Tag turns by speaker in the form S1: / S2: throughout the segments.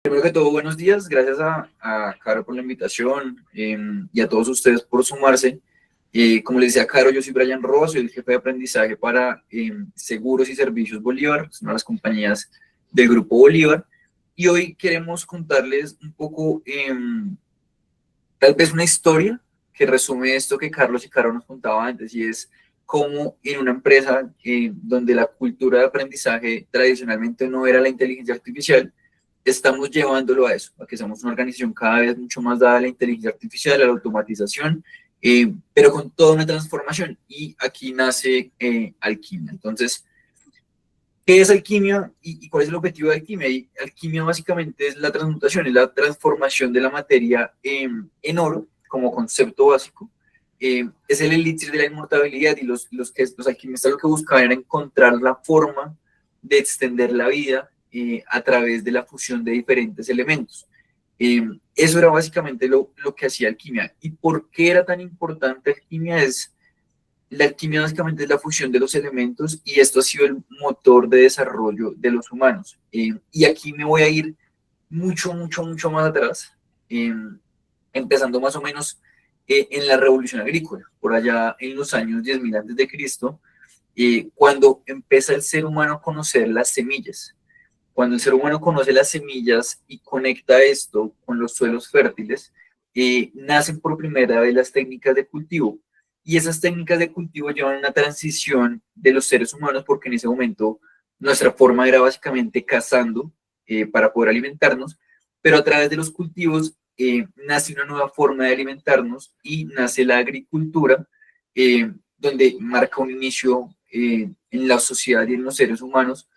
S1: Primero que todo, buenos días. Gracias a Caro por la invitación y a todos ustedes por sumarse. Como les decía Caro, yo soy Brian Ross, soy el jefe de aprendizaje para Seguros y Servicios Bolívar, son las compañías del Grupo Bolívar. Y hoy queremos contarles un poco, tal vez una historia que resume esto que Carlos y Caro nos contaban antes, y es cómo en una empresa donde la cultura de aprendizaje tradicionalmente no era la inteligencia artificial, estamos llevándolo a eso, a que seamos una organización cada vez mucho más dada a la inteligencia artificial, a la automatización, pero con toda una transformación. Y aquí nace Alquimia. Entonces, ¿qué es alquimia y cuál es el objetivo de alquimia? Y alquimia básicamente es la transmutación, es la transformación de la materia en oro como concepto básico. Es el elixir de la inmortalidad y los alquimistas lo que buscaban era encontrar la forma de extender la vida a través de la fusión de diferentes elementos. Eso era básicamente lo que hacía alquimia. ¿Y por qué era tan importante alquimia? La alquimia básicamente es la fusión de los elementos y esto ha sido el motor de desarrollo de los humanos. Y aquí me voy a ir mucho más atrás, eh, empezando más o menos en la revolución agrícola, por allá en los años 10.000 antes de Cristo, cuando empieza el ser humano a conocer las semillas. Cuando el ser humano conoce las semillas y conecta esto con los suelos fértiles, nacen por primera vez las técnicas de cultivo. Y esas técnicas de cultivo llevan a una transición de los seres humanos, porque en ese momento nuestra forma era básicamente cazando para poder alimentarnos, pero a través de los cultivos nace una nueva forma de alimentarnos y nace la agricultura, donde marca un inicio en la sociedad y en los seres humanos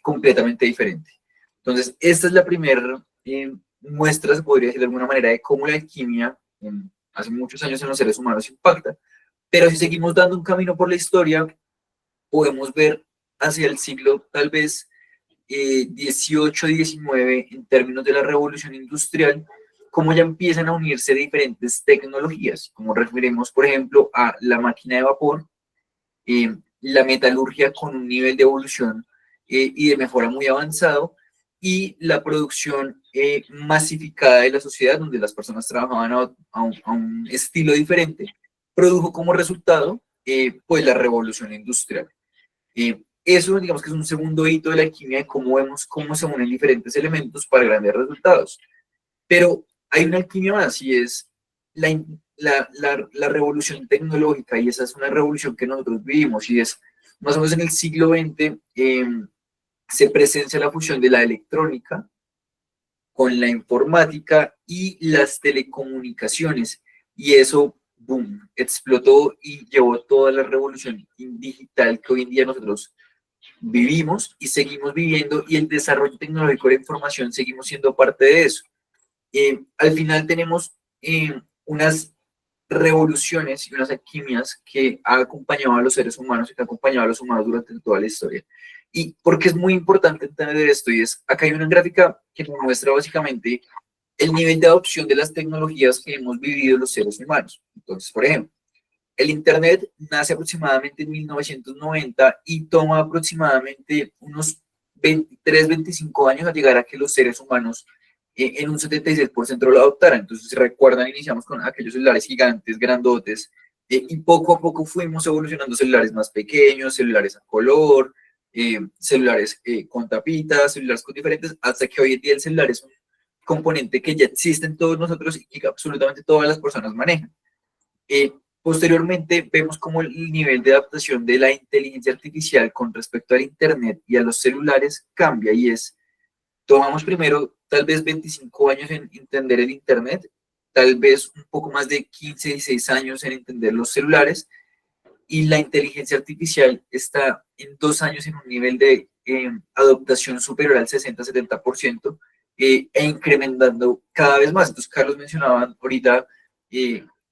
S1: completamente diferente. Entonces, esta es la primera muestra, se podría decir de alguna manera, de cómo la alquimia hace muchos años en los seres humanos impacta. Pero si seguimos dando un camino por la historia, podemos ver hacia el siglo tal vez 18, 19, en términos de la revolución industrial, cómo ya empiezan a unirse diferentes tecnologías, como referimos, por ejemplo, a la máquina de vapor, la metalurgia con un nivel de evolución y de mejora muy avanzado, y la producción masificada de la sociedad, donde las personas trabajaban a un estilo diferente, produjo como resultado pues la revolución industrial. Eso, digamos que es un segundo hito de la alquimia, de cómo vemos cómo se unen diferentes elementos para grandes resultados. Pero hay una alquimia más, y es la, la revolución tecnológica, y esa es una revolución que nosotros vivimos, y es más o menos en el siglo XX. Se presencia la fusión de la electrónica con la informática y las telecomunicaciones, y eso, boom, explotó y llevó toda la revolución digital que hoy en día nosotros vivimos y seguimos viviendo, y el desarrollo tecnológico de la información seguimos siendo parte de eso. Al final tenemos unas revoluciones y unas alquimias que ha acompañado a los seres humanos y que ha acompañado a los humanos durante toda la historia. Y porque es muy importante entender esto, y es, acá hay una gráfica que nos muestra básicamente el nivel de adopción de las tecnologías que hemos vivido los seres humanos. Entonces, por ejemplo, el Internet nace aproximadamente en 1990 y toma aproximadamente unos 23, 25 años a llegar a que los seres humanos en un 76% lo adoptaran. Entonces, si recuerdan, iniciamos con aquellos celulares gigantes, grandotes, y poco a poco fuimos evolucionando celulares más pequeños, celulares a color, celulares con tapitas, celulares con diferentes, hasta que hoy en día el celular es un componente que ya existe en todos nosotros y que absolutamente todas las personas manejan. Posteriormente, vemos cómo el nivel de adaptación de la inteligencia artificial con respecto al Internet y a los celulares cambia, y es, tomamos primero tal vez 25 años en entender el Internet, tal vez un poco más de 15, 16 años en entender los celulares, y la inteligencia artificial está en 2 años en un nivel de adoptación superior al 60-70%, e incrementando cada vez más. Entonces, Carlos mencionaba ahorita,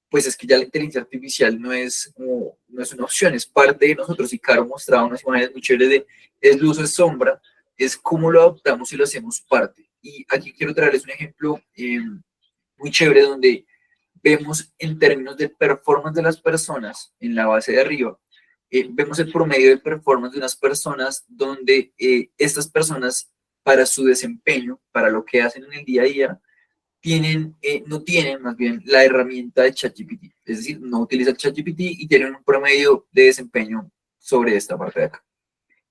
S1: pues es que ya la inteligencia artificial no es una opción, es parte de nosotros, y Caro mostraba unas imágenes muy chéveres de es luz o es sombra, es cómo lo adoptamos y lo hacemos parte. Y aquí quiero traerles un ejemplo muy chévere, donde vemos en términos de performance de las personas en la base de arriba, vemos el promedio de performance de unas personas donde estas personas para su desempeño, para lo que hacen en el día a día, no tienen más bien la herramienta de ChatGPT. Es decir, no utilizan ChatGPT y tienen un promedio de desempeño sobre esta parte de acá.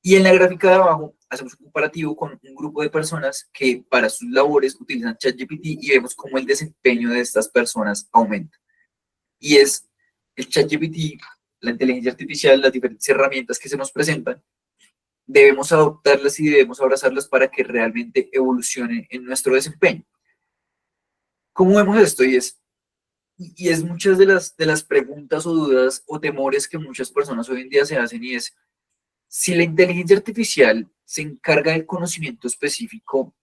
S1: Y en la gráfica de abajo hacemos un comparativo con un grupo de personas que para sus labores utilizan ChatGPT y vemos cómo el desempeño de estas personas aumenta. Y es el ChatGPT, la inteligencia artificial, las diferentes herramientas que se nos presentan, debemos adoptarlas y debemos abrazarlas para que realmente evolucione en nuestro desempeño. ¿Cómo vemos esto? Y es muchas de las preguntas o dudas o temores que muchas personas hoy en día se hacen, y es, si la inteligencia artificial se encarga del conocimiento específico,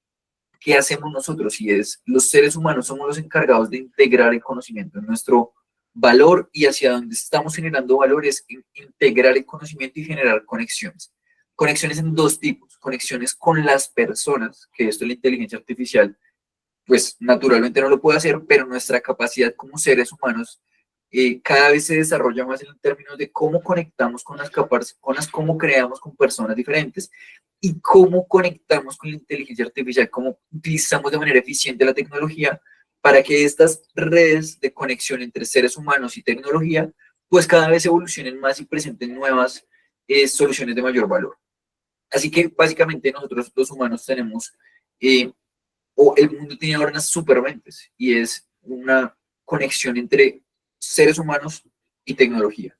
S1: ¿qué hacemos nosotros? Y es, los seres humanos somos los encargados de integrar el conocimiento en nuestro valor, y hacia donde estamos generando valores, en integrar el conocimiento y generar conexiones. Conexiones en dos tipos: conexiones con las personas, que esto la inteligencia artificial pues naturalmente no lo puede hacer, pero nuestra capacidad como seres humanos cada vez se desarrolla más en términos de cómo conectamos con cómo creamos con personas diferentes, y cómo conectamos con la inteligencia artificial, cómo utilizamos de manera eficiente la tecnología para que estas redes de conexión entre seres humanos y tecnología pues cada vez evolucionen más y presenten nuevas soluciones de mayor valor. Así que básicamente nosotros los humanos tenemos o el mundo tiene ahora unas supermentes, y es una conexión entre seres humanos y tecnología.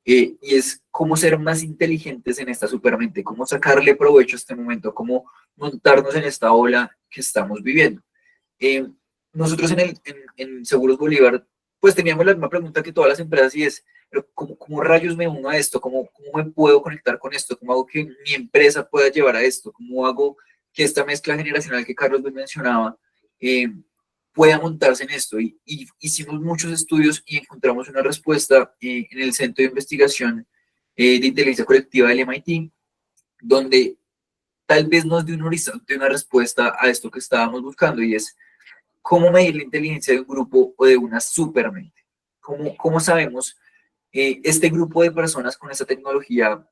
S1: Y es cómo ser más inteligentes en esta supermente, cómo sacarle provecho a este momento, cómo montarnos en esta ola que estamos viviendo. Eh, Nosotros en Seguros Bolívar, pues teníamos la misma pregunta que todas las empresas, y es, pero ¿cómo rayos me uno a esto? ¿Cómo me puedo conectar con esto? ¿Cómo hago que mi empresa pueda llevar a esto? ¿Cómo hago que esta mezcla generacional que Carlos mencionaba eh, pueda montarse en esto? Y hicimos muchos estudios y encontramos una respuesta en el Centro de Investigación de Inteligencia Colectiva del MIT, donde tal vez nos dio un horizonte, una respuesta a esto que estábamos buscando, y es cómo medir la inteligencia de un grupo o de una supermente. ¿Cómo sabemos este grupo de personas con esta tecnología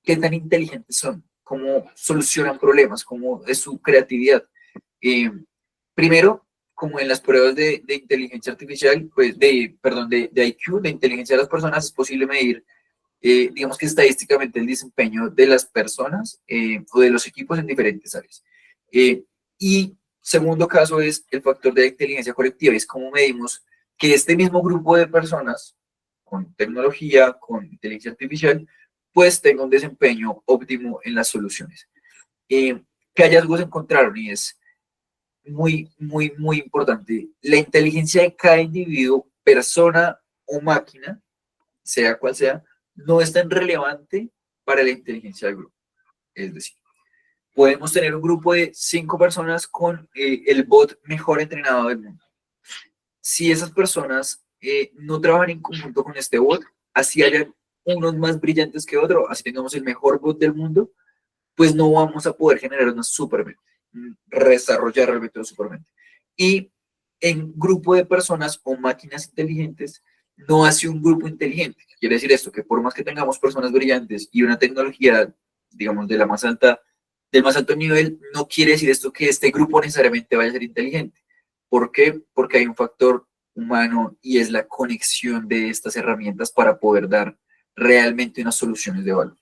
S1: qué tan inteligentes son? ¿Cómo solucionan problemas? ¿Cómo es su creatividad? Eh, Primero, como en las pruebas de inteligencia artificial, pues perdón, de IQ, de inteligencia de las personas, es posible medir, digamos que estadísticamente, el desempeño de las personas o de los equipos en diferentes áreas. Y segundo caso es el factor de la inteligencia colectiva, es cómo medimos que este mismo grupo de personas con tecnología, con inteligencia artificial, pues tenga un desempeño óptimo en las soluciones. ¿Qué hallazgos encontraron? Y es muy, muy, muy importante. La inteligencia de cada individuo, persona o máquina, sea cual sea, no es tan relevante para la inteligencia del grupo. Es decir, podemos tener un grupo de 5 personas con el bot mejor entrenado del mundo. Si esas personas no trabajan en conjunto con este bot, así hayan unos más brillantes que otros, así tengamos el mejor bot del mundo, pues no vamos a poder generar una supermente, desarrollar realmente una supermente. Y en grupo de personas o máquinas inteligentes, no hace un grupo inteligente. Quiere decir esto, que por más que tengamos personas brillantes y una tecnología, digamos, del más alto nivel, no quiere decir esto que este grupo necesariamente vaya a ser inteligente. ¿Por qué? Porque hay un factor humano, y es la conexión de estas herramientas para poder dar realmente unas soluciones de valor.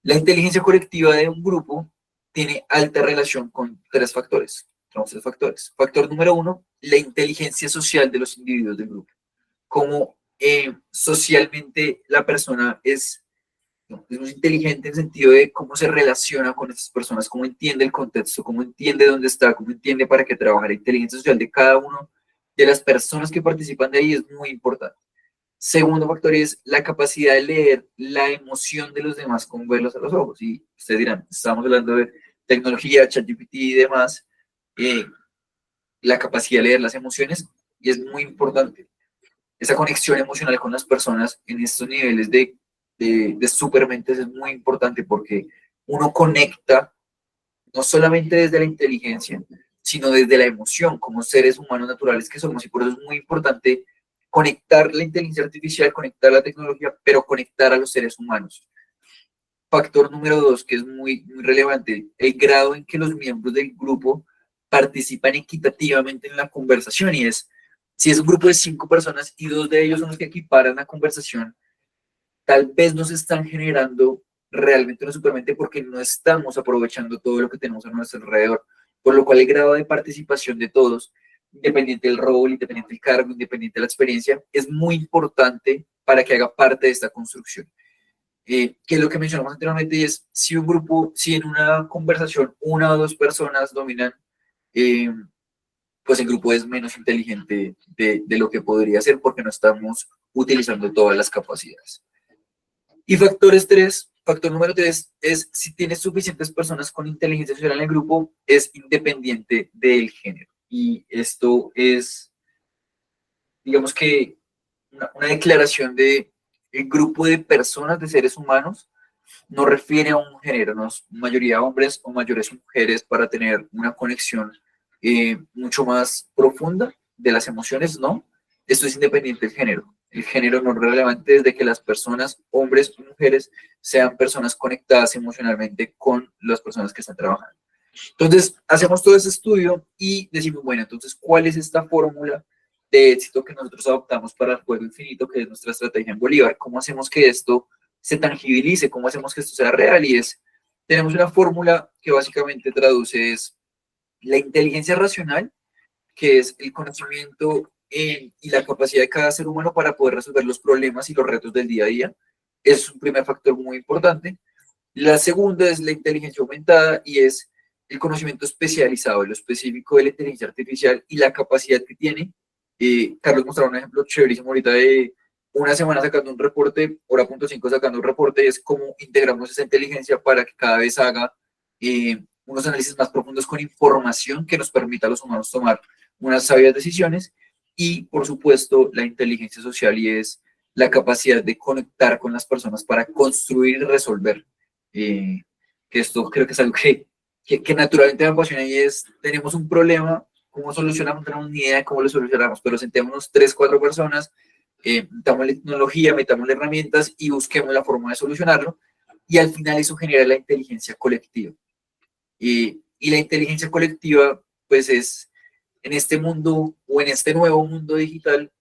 S1: La inteligencia colectiva de un grupo tiene alta relación con tres factores. Tenemos tres factores. Factor número uno, la inteligencia social de los individuos del grupo. Cómo socialmente la persona es muy inteligente en el sentido de cómo se relaciona con estas personas, cómo entiende el contexto, cómo entiende dónde está, cómo entiende para qué trabaja. La inteligencia social de cada uno de las personas que participan de ahí es muy importante. Segundo factor es la capacidad de leer la emoción de los demás con verlos a los ojos. Y ustedes dirán, estamos hablando de tecnología, ChatGPT y demás, eh, la capacidad de leer las emociones, y es muy importante. Esa conexión emocional con las personas en estos niveles de supermentes es muy importante, porque uno conecta no solamente desde la inteligencia, sino desde la emoción, como seres humanos naturales que somos, y por eso es muy importante conectar la inteligencia artificial, conectar la tecnología, pero conectar a los seres humanos. factor número 2, que es muy relevante, el grado en que los miembros del grupo participan equitativamente en la conversación. Y es, si es un grupo de 5 personas y 2 de ellos son los que equiparan la conversación, tal vez nos están generando realmente una supermente porque no estamos aprovechando todo lo que tenemos a nuestro alrededor. Por lo cual el grado de participación de todos, independiente del rol, independiente del cargo, independiente de la experiencia, es muy importante para que haga parte de esta construcción. Que es lo que mencionamos anteriormente, y es si un grupo, si en una conversación una o dos personas dominan, eh, pues el grupo es menos inteligente de lo que podría ser porque no estamos utilizando todas las capacidades. Y factor número 3 es si tienes suficientes personas con inteligencia social en el grupo, es independiente del género. Y esto es, digamos que, una declaración de el grupo de personas, de seres humanos, no refiere a un género, no es mayoría hombres o mayores mujeres para tener una conexión mucho más profunda de las emociones, no. Esto es independiente del género. El género no es relevante desde que las personas, hombres o mujeres, sean personas conectadas emocionalmente con las personas que están trabajando. Entonces, hacemos todo ese estudio y decimos, bueno, entonces, ¿cuál es esta fórmula de éxito que nosotros adoptamos para el juego infinito, que es nuestra estrategia en Bolívar? ¿Cómo hacemos que esto se tangibilice? ¿Cómo hacemos que esto sea real? Y es, tenemos una fórmula que básicamente traduce es la inteligencia racional, que es el conocimiento y la capacidad de cada ser humano para poder resolver los problemas y los retos del día a día. Es un primer factor muy importante. La segunda es la inteligencia aumentada y es el conocimiento especializado, lo específico de la inteligencia artificial y la capacidad que tiene. Carlos mostraba un ejemplo chéverísimo ahorita de una semana sacando un reporte, hora punto 5 sacando un reporte, es cómo integramos esa inteligencia para que cada vez haga unos análisis más profundos con información que nos permita a los humanos tomar unas sabias decisiones. Y, por supuesto, la inteligencia social y es la capacidad de conectar con las personas para construir y resolver. Que esto creo que es algo que naturalmente me apasiona y es, tenemos un problema, ¿cómo solucionamos? No tenemos ni idea de cómo lo solucionamos, pero sentémonos 3, 4 personas, metamos la tecnología, metamos las herramientas y busquemos la forma de solucionarlo y al final eso genera la inteligencia colectiva. Y la inteligencia colectiva, pues es en este mundo o en este nuevo mundo digital,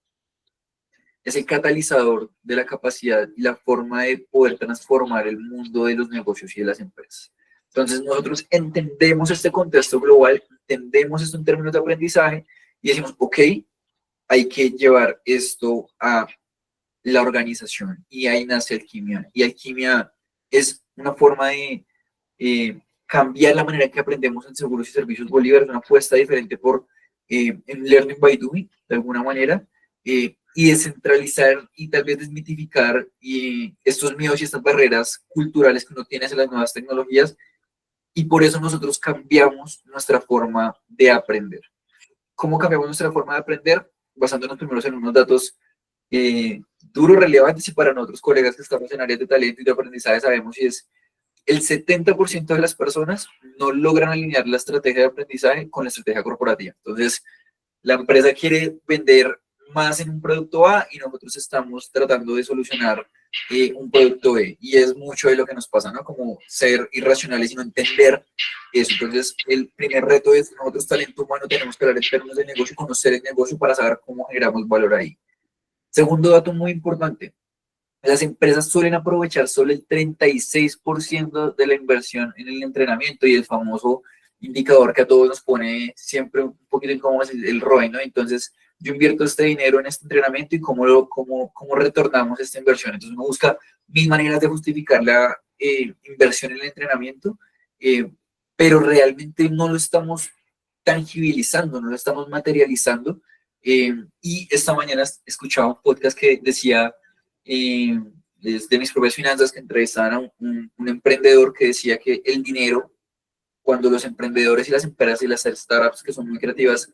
S1: es el catalizador de la capacidad y la forma de poder transformar el mundo de los negocios y de las empresas. Entonces nosotros entendemos este contexto global, entendemos esto en términos de aprendizaje y decimos, ok, hay que llevar esto a la organización y ahí nace Alquimia. Y Alquimia es una forma de cambiar la manera en que aprendemos en seguros y servicios Bolívar, es una apuesta diferente por en Learning by Doing, de alguna manera, y descentralizar y tal vez desmitificar estos miedos y estas barreras culturales que uno tiene hacia las nuevas tecnologías, y por eso nosotros cambiamos nuestra forma de aprender. ¿Cómo cambiamos nuestra forma de aprender? Basándonos primero en unos datos duros, relevantes, y para nosotros, colegas que estamos en áreas de talento y de aprendizaje, sabemos y es el 70% de las personas no logran alinear la estrategia de aprendizaje con la estrategia corporativa. Entonces, la empresa quiere vender más en un producto A y nosotros estamos tratando de solucionar un producto B. Y es mucho de lo que nos pasa, ¿no? Como ser irracionales y no entender eso. Entonces, el primer reto es nosotros, talento humano, tenemos que hablar en términos de negocio, conocer el negocio para saber cómo generamos valor ahí. Segundo dato muy importante, las empresas suelen aprovechar solo el 36% de la inversión en el entrenamiento y el famoso indicador que a todos nos pone siempre un poquito incómodo es el ROI, ¿no? Entonces, yo invierto este dinero en este entrenamiento y cómo retornamos esta inversión. Entonces, uno busca mil maneras de justificar la inversión en el entrenamiento, pero realmente no lo estamos tangibilizando, no lo estamos materializando. Y esta mañana escuchaba un podcast que decía de mis propias finanzas, que entrevistaban a un emprendedor que decía que el dinero, cuando los emprendedores y las empresas y las startups que son muy creativas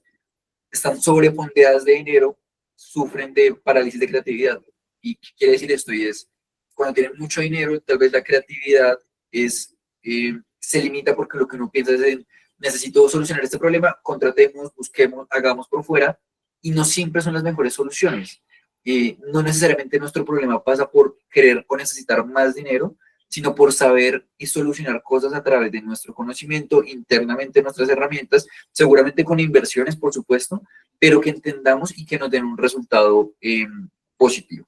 S1: están sobrefondeadas de dinero, sufren de parálisis de creatividad. ¿Y qué quiere decir esto? Y es, cuando tienen mucho dinero, tal vez la creatividad se limita porque lo que uno piensa es en, necesito solucionar este problema, contratemos, busquemos, hagamos por fuera, y no siempre son las mejores soluciones. No necesariamente nuestro problema pasa por querer o necesitar más dinero, sino por saber y solucionar cosas a través de nuestro conocimiento, internamente nuestras herramientas, seguramente con inversiones, por supuesto, pero que entendamos y que nos den un resultado positivo.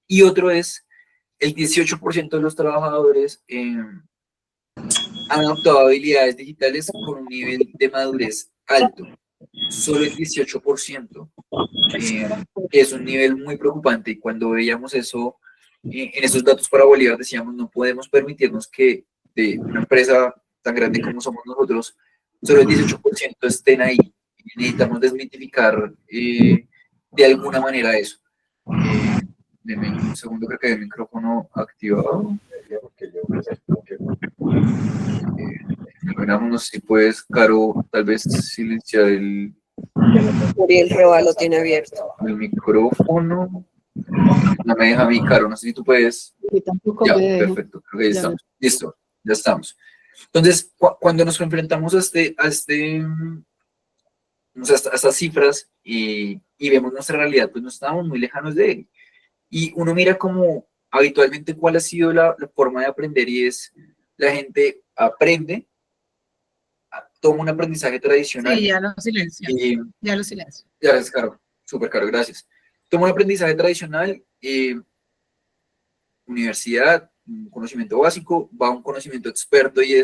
S1: Y otro es, el 18% de los trabajadores han adoptado habilidades digitales con un nivel de madurez alto. Solo el 18%, que es un nivel muy preocupante. Y cuando veíamos eso, en esos datos para Bolívar decíamos, no podemos permitirnos que de una empresa tan grande como somos nosotros, solo el 18% estén ahí. Necesitamos desmitificar de alguna manera eso. Deme un segundo, creo que hay el micrófono activado. Veamos si puedes, Caro, tal vez silenciar el
S2: Revalo tiene abierto
S1: el micrófono. No me deja a mí, Caro, no sé si tú puedes.
S3: Yo tampoco
S1: Ya,
S3: me dejo.
S1: perfecto, creo que ya estamos. Listo, ya estamos. Entonces, cuando nos enfrentamos a estas cifras y vemos nuestra realidad, pues no estamos muy lejanos de él. Y uno mira como habitualmente cuál ha sido la forma de aprender y es la gente aprende, toma un aprendizaje tradicional.
S3: Sí, ya lo silencio. Ya lo silencio.
S1: Ya es Caro, súper Caro, gracias. Toma un aprendizaje tradicional, universidad, un conocimiento básico, va a un conocimiento experto y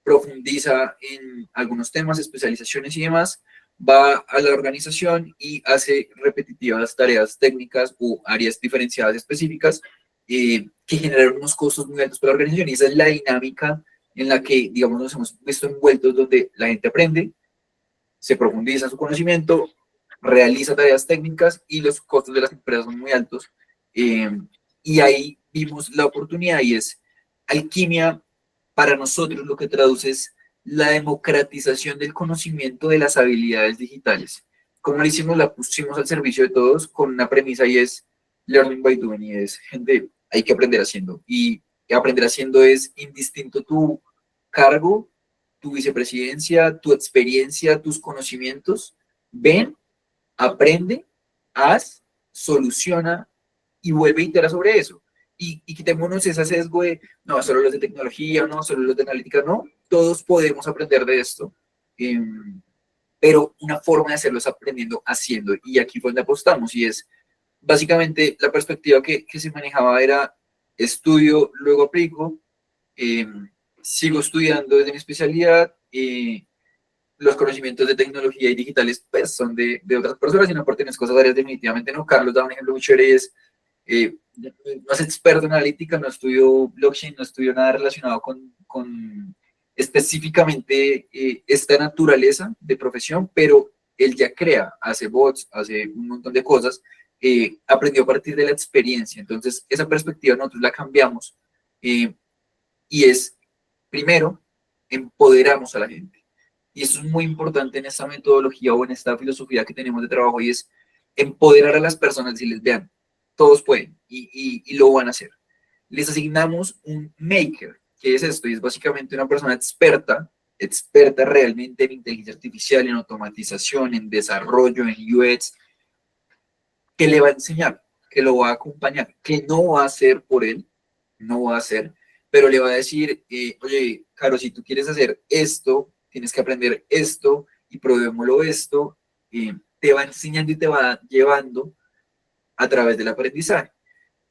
S1: profundiza en algunos temas, especializaciones y demás, va a la organización y hace repetitivas tareas técnicas o áreas diferenciadas específicas que generan unos costos muy altos para la organización, y esa es la dinámica en la que, digamos, nos hemos visto envueltos, donde la gente aprende, se profundiza en su conocimiento, realiza tareas técnicas y los costos de las empresas son muy altos. Y ahí vimos la oportunidad y es alquimia. Para nosotros lo que traduce es la democratización del conocimiento de las habilidades digitales. ¿Cómo lo hicimos? La pusimos al servicio de todos con una premisa y es learning by doing, y es, gente, hay que aprender haciendo. Y aprender haciendo es indistinto tu cargo, tu vicepresidencia, tu experiencia, tus conocimientos. Ven, aprende, haz, soluciona y vuelve a iterar sobre eso. Y quitémonos ese sesgo de, no, solo los de tecnología, no, solo los de analítica, no, todos podemos aprender de esto, pero una forma de hacerlo es aprendiendo haciendo, y aquí fue donde apostamos, y es, básicamente, la perspectiva que se manejaba era estudio, luego aplico, sigo estudiando desde mi especialidad, los conocimientos de tecnología y digitales pues son de otras personas y no pertenezco a esas áreas definitivamente no. Carlos da un ejemplo muy chévere, no es experto en analítica, no estudió blockchain, no estudió nada relacionado con específicamente esta naturaleza de profesión, pero él ya crea, hace bots, hace un montón de cosas, aprendió a partir de la experiencia. Entonces esa perspectiva nosotros la cambiamos y es, primero, empoderamos a la gente. Y eso es muy importante en esta metodología o en esta filosofía que tenemos de trabajo, y es empoderar a las personas y les vean, todos pueden y lo van a hacer. Les asignamos un maker, que es esto, y es básicamente una persona experta realmente en inteligencia artificial, en automatización, en desarrollo, en UX, que le va a enseñar, que lo va a acompañar, que no va a hacer por él, no va a hacer, pero le va a decir, oye, Caro, si tú quieres hacer esto, tienes que aprender esto y probémoslo esto, te va enseñando y te va llevando a través del aprendizaje.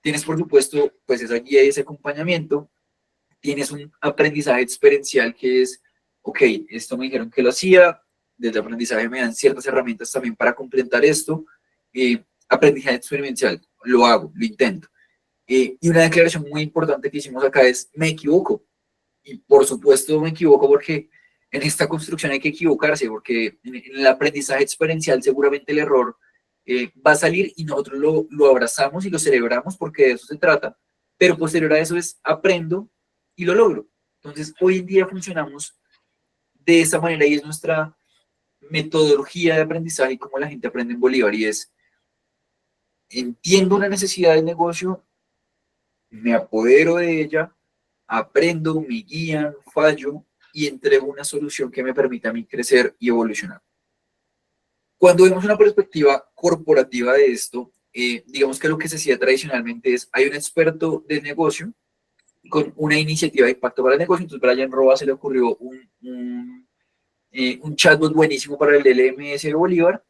S1: Tienes, por supuesto, pues esa guía y ese acompañamiento, tienes un aprendizaje experiencial que es, ok, esto me dijeron que lo hacía, desde aprendizaje me dan ciertas herramientas también para complementar esto, aprendizaje experiencial, lo hago, lo intento. Y una declaración muy importante que hicimos acá es, me equivoco. Y por supuesto me equivoco porque en esta construcción hay que equivocarse, porque en el aprendizaje experiencial seguramente el error va a salir y nosotros lo abrazamos y lo celebramos porque de eso se trata, pero posterior a eso es aprendo y lo logro. Entonces hoy en día funcionamos de esa manera y es nuestra metodología de aprendizaje y cómo la gente aprende en Bolívar, y es, entiendo una necesidad de negocio, me apodero de ella, aprendo, me guían, fallo y entrego una solución que me permita a mí crecer y evolucionar. Cuando vemos una perspectiva corporativa de esto, digamos que lo que se hacía tradicionalmente es, hay un experto de negocio, con una iniciativa de impacto para el negocio. Entonces, Brian Roa se le ocurrió un chatbot buenísimo para el LMS de Bolívar.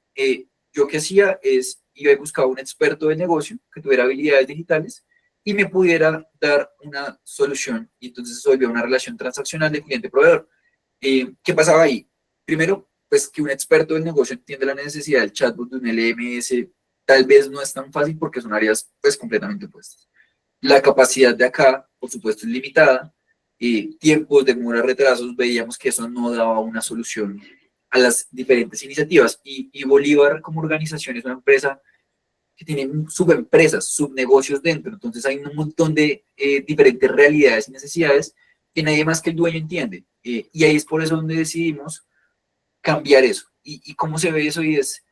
S1: Yo qué hacía es, iba y buscaba un experto de negocio que tuviera habilidades digitales y me pudiera dar una solución. Y entonces se volvió una relación transaccional de cliente-proveedor. ¿Qué pasaba ahí? Primero, pues que un experto del negocio entiende la necesidad del chatbot de un LMS, tal vez no es tan fácil porque son áreas pues completamente opuestas. La capacidad de acá, por supuesto, es limitada. Tiempos, demoras, retrasos, veíamos que eso no daba una solución a las diferentes iniciativas. Y Bolívar como organización es una empresa que tiene subempresas, subnegocios dentro. Entonces hay un montón de diferentes realidades y necesidades que nadie más que el dueño entiende. Y ahí es por eso donde decidimos cambiar eso. ¿Y cómo se ve eso? Y es,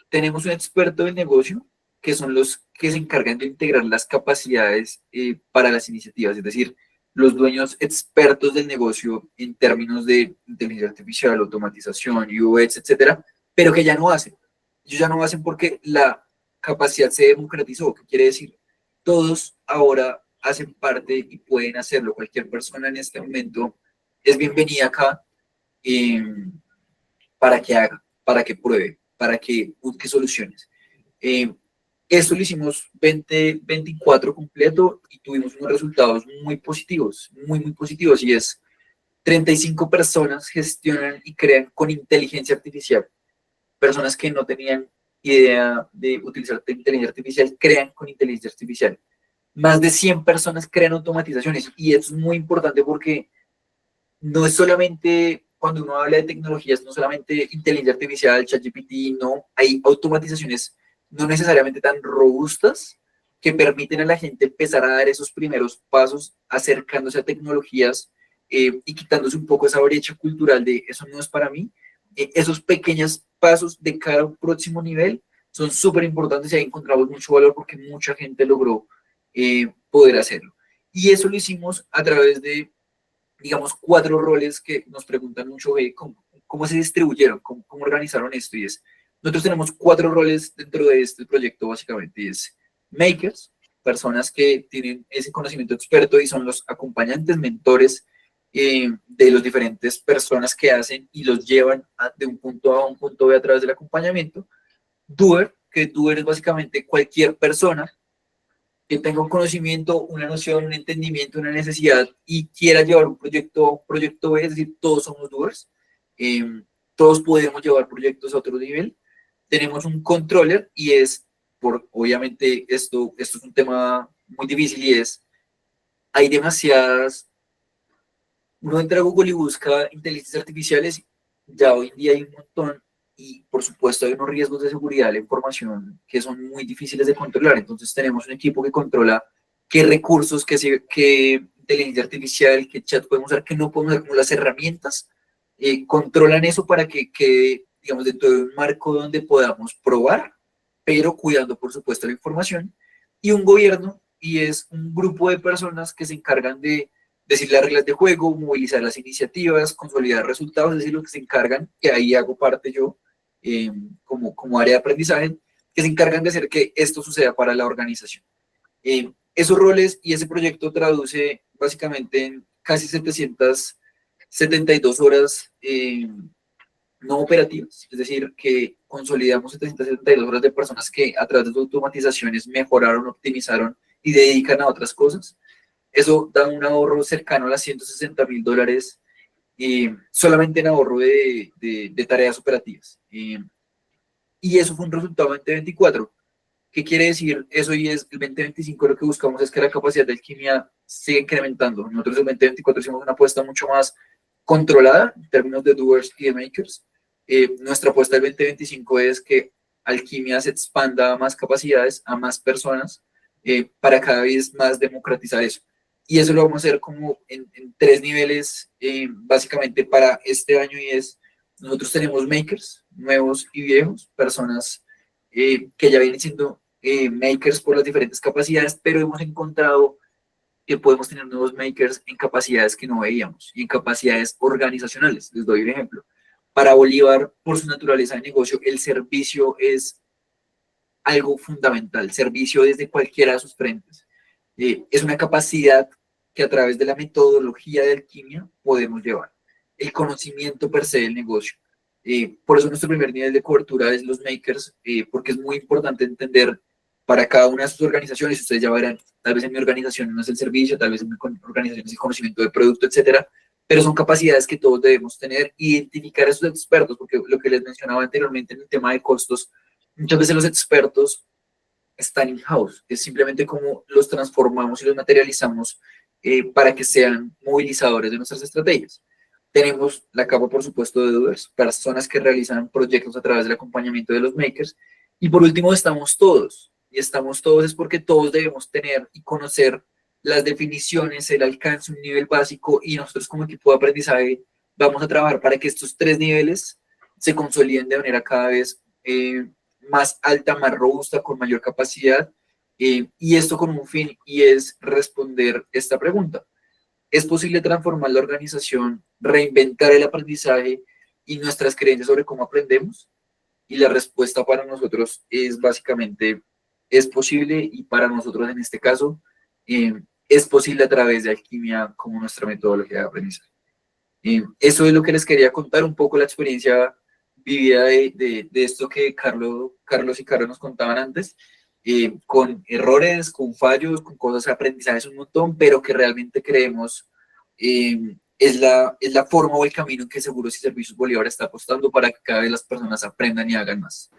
S1: tenemos un experto del negocio que son los que se encargan de integrar las capacidades para las iniciativas, es decir, los dueños expertos del negocio en términos de inteligencia artificial, automatización, UX, etcétera, pero que ya no hacen. Ellos ya no hacen porque la capacidad se democratizó. ¿Qué quiere decir? Todos ahora hacen parte y pueden hacerlo. Cualquier persona en este momento es bienvenida acá eh, para que haga, para que pruebe, para que busque soluciones. Esto lo hicimos 2024 completo y tuvimos unos resultados muy positivos, muy positivos, y es 35 personas gestionan y crean con inteligencia artificial. Personas que no tenían idea de utilizar inteligencia artificial crean con inteligencia artificial. Más de 100 personas crean automatizaciones y es muy importante porque no es solamente, cuando uno habla de tecnologías, no solamente inteligencia artificial, ChatGPT, no, hay automatizaciones no necesariamente tan robustas que permiten a la gente empezar a dar esos primeros pasos acercándose a tecnologías y quitándose un poco esa brecha cultural de eso no es para mí. Esos pequeños pasos de cara a un próximo nivel son súper importantes y ahí encontramos mucho valor porque mucha gente logró poder hacerlo. Y eso lo hicimos a través de, digamos, 4 roles que nos preguntan mucho, ¿cómo se distribuyeron? ¿Cómo organizaron esto? Y es, nosotros tenemos 4 roles dentro de este proyecto, básicamente, y es makers, personas que tienen ese conocimiento experto y son los acompañantes, mentores de las diferentes personas que hacen y los llevan de un punto A a un punto B a través del acompañamiento. Doer, que doer es básicamente cualquier persona que tenga un conocimiento, una noción, un entendimiento, una necesidad y quiera llevar un proyecto B, es decir, todos somos doers, todos podemos llevar proyectos a otro nivel. Tenemos un controller y es, obviamente, esto es un tema muy difícil y es, hay demasiadas, uno entra a Google y busca inteligencias artificiales, ya hoy en día hay un montón y por supuesto hay unos riesgos de seguridad de la información que son muy difíciles de controlar. Entonces tenemos un equipo que controla qué recursos, qué inteligencia artificial, qué chat podemos usar, qué no podemos usar, como las herramientas, controlan eso para que quede, digamos, dentro de un marco donde podamos probar, pero cuidando por supuesto la información. Y un gobierno, y es un grupo de personas que se encargan de decir las reglas de juego, movilizar las iniciativas, consolidar resultados, es decir, lo que se encargan, que ahí hago parte yo, como área de aprendizaje, que se encargan de hacer que esto suceda para la organización. Esos roles y ese proyecto traduce básicamente en casi 772 horas no operativas, es decir, que consolidamos 772 horas de personas que a través de sus automatizaciones mejoraron, optimizaron y dedican a otras cosas. Eso da un ahorro cercano a las $160,000 solamente en ahorro de tareas operativas. Y eso fue un resultado en 2024. ¿Qué quiere decir eso? Y es el 2025 lo que buscamos es que la capacidad de alquimia siga incrementando. Nosotros en el 2024 hicimos una apuesta mucho más controlada en términos de doers y de makers. Nuestra apuesta del 2025 es que alquimia se expanda a más capacidades, a más personas, para cada vez más democratizar eso. Y eso lo vamos a hacer como en 3 niveles, básicamente para este año, y es, nosotros tenemos makers, nuevos y viejos, personas que ya vienen siendo makers por las diferentes capacidades, pero hemos encontrado que podemos tener nuevos makers en capacidades que no veíamos y en capacidades organizacionales. Les doy un ejemplo. Para Bolívar, por su naturaleza de negocio, el servicio es algo fundamental, servicio desde cualquiera de sus frentes. Es una capacidad que a través de la metodología de alquimia podemos llevar, el conocimiento per se del negocio. Por eso nuestro primer nivel de cobertura es los makers, porque es muy importante entender para cada una de sus organizaciones. Ustedes ya verán, tal vez en mi organización no es el servicio, tal vez en mi organización es el conocimiento de producto, etcétera, pero son capacidades que todos debemos tener, identificar a esos expertos, porque lo que les mencionaba anteriormente en el tema de costos, muchas veces los expertos están in-house, es simplemente cómo los transformamos y los materializamos para que sean movilizadores de nuestras estrategias. Tenemos la capa, por supuesto, de doers, personas que realizan proyectos a través del acompañamiento de los makers. Y por último, estamos todos. Y estamos todos es porque todos debemos tener y conocer las definiciones, el alcance, un nivel básico, y nosotros como equipo de aprendizaje vamos a trabajar para que estos 3 niveles se consoliden de manera cada vez más alta, más robusta, con mayor capacidad, y esto con un fin, y es responder esta pregunta. ¿Es posible transformar la organización, reinventar el aprendizaje y nuestras creencias sobre cómo aprendemos? Y la respuesta para nosotros es básicamente, es posible, y para nosotros en este caso, es posible a través de alquimia como nuestra metodología de aprendizaje. Eso es lo que les quería contar, un poco la experiencia vivida de esto que Carlos y Caro nos contaban antes, con errores, con fallos, con cosas, aprendizajes un montón, pero que realmente creemos es la forma o el camino en que Seguros y Servicios Bolívar está apostando para que cada vez las personas aprendan y hagan más.